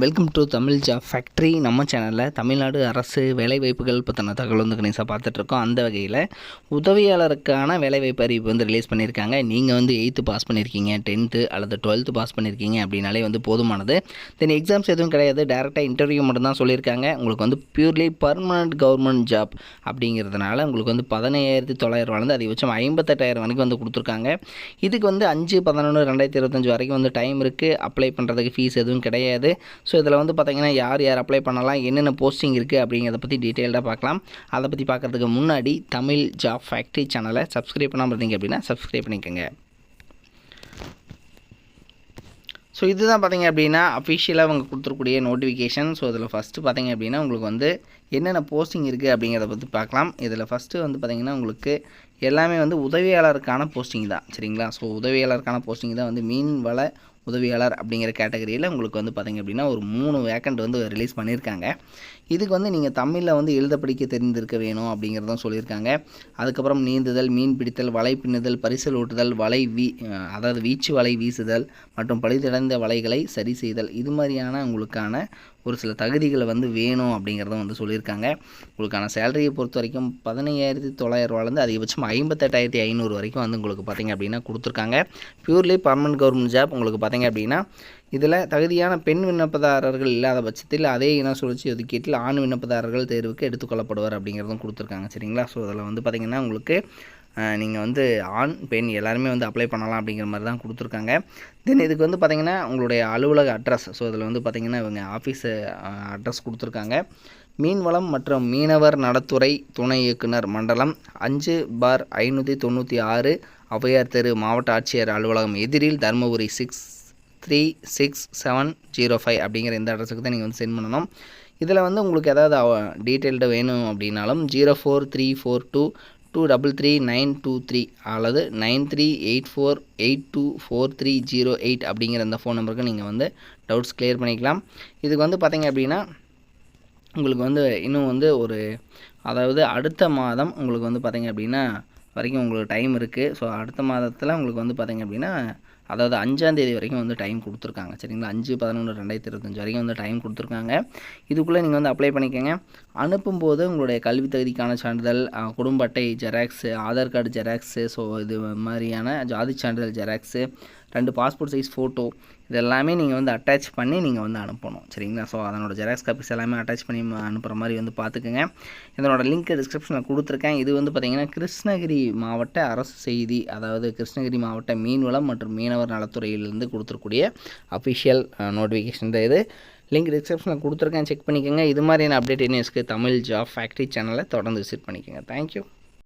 Welcome to Tamil job factory. நம்ம சேனலில் தமிழ்நாடு அரசு வேலைவாய்ப்புகள் பற்றின தகவல் வந்து கணிசாக பார்த்துட்ருக்கோம். அந்த வகையில் உதவியாளருக்கான வேலைவாய்ப்பு அறிவிப்பு வந்து ரிலீஸ் பண்ணியிருக்காங்க. நீங்கள் வந்து 8th பாஸ் பண்ணியிருக்கீங்க, 10th அல்லது 12th பாஸ் பண்ணியிருக்கீங்க அப்படின்னாலே வந்து போதுமானது. தென் எக்ஸாம்ஸ் எதுவும் கிடையாது, டேரெக்டாக இன்டர்வியூ மட்டும்தான் சொல்லியிருக்காங்க. உங்களுக்கு வந்து பியூர்லி பர்மனண்ட் கவர்மெண்ட் ஜாப் அப்படிங்கிறதுனால உங்களுக்கு வந்து 17,900 அதிகபட்சம் 58,000 வரைக்கும் வந்து கொடுத்துருக்காங்க. இதுக்கு வந்து 5/11/2025 வரைக்கும் வந்து டைம் இருக்குது. அப்ளை பண்ணுறதுக்கு ஃபீஸ் எதுவும் கிடையாது. ஸோ இதில் வந்து பார்த்திங்கன்னா யார் அப்ளை பண்ணலாம், என்னென்ன போஸ்டிங் இருக்குது அப்படிங்கிறத பற்றி டீட்டெயில்டாக பார்க்கலாம். அதை பற்றி பார்க்குறதுக்கு முன்னாடி தமிழ் ஜாப் ஃபேக்ட்ரி சேனலை சப்ஸ்கிரைப் பண்ணாமல் இருந்தீங்க அப்படின்னா சப்ஸ்கிரைப் பண்ணிக்கோங்க. ஸோ இதுதான் பார்த்திங்க அப்படின்னா அஃபிஷியலாக அவங்க கொடுத்துருக்கூடிய நோட்டிஃபிகேஷன். ஸோ இதில் ஃபஸ்ட்டு பார்த்திங்க அப்படின்னா உங்களுக்கு வந்து என்னென்ன போஸ்டிங் இருக்குது அப்படிங்கிறத பற்றி பார்க்கலாம். இதில் ஃபஸ்ட்டு வந்து பார்த்திங்கன்னா உங்களுக்கு எல்லாமே வந்து உதவியாளருக்கான போஸ்டிங் தான், சரிங்களா? ஸோ உதவியாளருக்கான போஸ்டிங் தான் வந்து மீன் வள உதவியாளர் அப்படிங்கிற கேட்டகரியில் உங்களுக்கு வந்து பார்த்திங்க அப்படின்னா ஒரு 3 வேக்கண்ட் வந்து ரிலீஸ் பண்ணியிருக்காங்க. இதுக்கு வந்து நீங்கள் தமிழில் வந்து எழுத படிக்க தெரிந்திருக்க வேணும் அப்படிங்கிறதும் சொல்லியிருக்காங்க. அதுக்கப்புறம் நீந்துதல், மீன் பிடித்தல், வலை பின்னுதல், பரிசல் ஓட்டுதல், அதாவது வீச்சு வலை வீசுதல் மற்றும் பழுதடைந்த வலைகளை சரி செய்தல், இது மாதிரியான உங்களுக்கான ஒரு சில தகுதிகளை வந்து வேணும் அப்படிங்கிறதும் வந்து சொல்லியிருக்காங்க. உங்களுக்கான சேலரியை பொறுத்த வரைக்கும் 17,900 அதிகபட்சம் 58,500 வரைக்கும் வந்து உங்களுக்கு பார்த்திங்க அப்படின்னா கொடுத்துருக்காங்க. Purely permanent government job. உங்களுக்கு பார்த்திங்க அப்படின்னா இதில் தகுதியான பெண் விண்ணப்பதாரர்கள் இல்லாத பட்சத்தில் அதே இன சுழற்சி ஒதுக்கீட்டில் ஆண் விண்ணப்பதாரர்கள் தேர்வுக்கு எடுத்துக்கொள்ளப்படுவார் அப்படிங்கிறதும் கொடுத்துருக்காங்க, சரிங்களா? ஸோ அதில் வந்து பார்த்திங்கன்னா உங்களுக்கு நீங்கள் வந்து ஆண் பெண் எல்லாருமே வந்து அப்ளை பண்ணலாம் அப்படிங்கிற மாதிரி தான் கொடுத்துருக்காங்க. தென் இதுக்கு வந்து பார்த்திங்கன்னா உங்களுடைய அலுவலக அட்ரஸ், ஸோ இதில் வந்து பார்த்திங்கன்னா இவங்க ஆஃபீஸ் அட்ரஸ் கொடுத்துருக்காங்க. மீன்வளம் மற்றும் மீனவர் நலத்துறை துணை இயக்குனர் மண்டலம் 5/596 ஔவையார் தெரு, மாவட்ட ஆட்சியர் அலுவலகம் எதிரில், தருமபுரி 63705 அப்படிங்கிற இந்த அட்ரஸுக்கு தான் நீங்கள் வந்து சென்ட் பண்ணணும். இதில் வந்து உங்களுக்கு ஏதாவது டீட்டெயில்டு வேணும் அப்படின்னாலும் 04342233923 அல்லது 9384824308 அப்படிங்கிற இந்த ஃபோன் நம்பருக்கு நீங்கள் வந்து டவுட்ஸ் கிளியர் பண்ணிக்கலாம். இதுக்கு வந்து பார்த்திங்க அப்படின்னா உங்களுக்கு வந்து இன்னும் வந்து அதாவது அடுத்த மாதம் உங்களுக்கு வந்து பார்த்திங்க அப்படின்னா வரைக்கும் உங்களுக்கு டைம் இருக்குது. ஸோ அடுத்த மாதத்தில் உங்களுக்கு வந்து பார்த்திங்க அப்படின்னா அதாவது 5ஆம் தேதி வரைக்கும் வந்து டைம் கொடுத்துருக்காங்க, சரிங்களா? 5/11/2025 வரைக்கும் வந்து டைம் கொடுத்துருக்காங்க. இதுக்குள்ளே நீங்கள் வந்து அப்ளை பண்ணிக்கோங்க. அனுப்பும்போது உங்களுடைய கல்வி தகுதிக்கான சான்றிதழ், குடும்ப அட்டை xerox, Aadhaar card xerox, so இது மாதிரியான ஜாதி சான்றிதழ் ஜெராக்ஸு, 2 பாஸ்போர்ட் சைஸ் ஃபோட்டோ, இது எல்லாமே நீங்கள் வந்து அட்டாச் பண்ணி நீங்கள் வந்து அனுப்பணும், சரிங்களா? ஸோ அதனோட ஜெராக்ஸ் காப்பீஸ் எல்லாமே அட்டாச் பண்ணி அனுப்புகிற மாதிரி வந்து பார்த்துக்குங்க. இதனோட லிங்க் டிஸ்கிரிப்ஷனில் கொடுத்துருக்கேன். இது வந்து பார்த்திங்கன்னா கிருஷ்ணகிரி மாவட்ட அரசு செய்தி, அதாவது கிருஷ்ணகிரி மாவட்ட மீன்வளம் மற்றும் மீனவர் நலத்துறையிலிருந்து கொடுத்துருக்கூடிய அஃபிஷியல் நோட்டிஃபிகேஷன் தான் இது. லிங்க் டிஸ்கிரிப்ஷனில் கொடுத்துருக்கேன், செக் பண்ணிக்கோங்க. இது மாதிரியான அப்டேட் நியூஸ்க்கு தமிழ் ஜாப் ஃபேக்ட்ரி சேனலை தொடர்ந்து விசிட் பண்ணிக்கோங்க. தேங்க்யூ.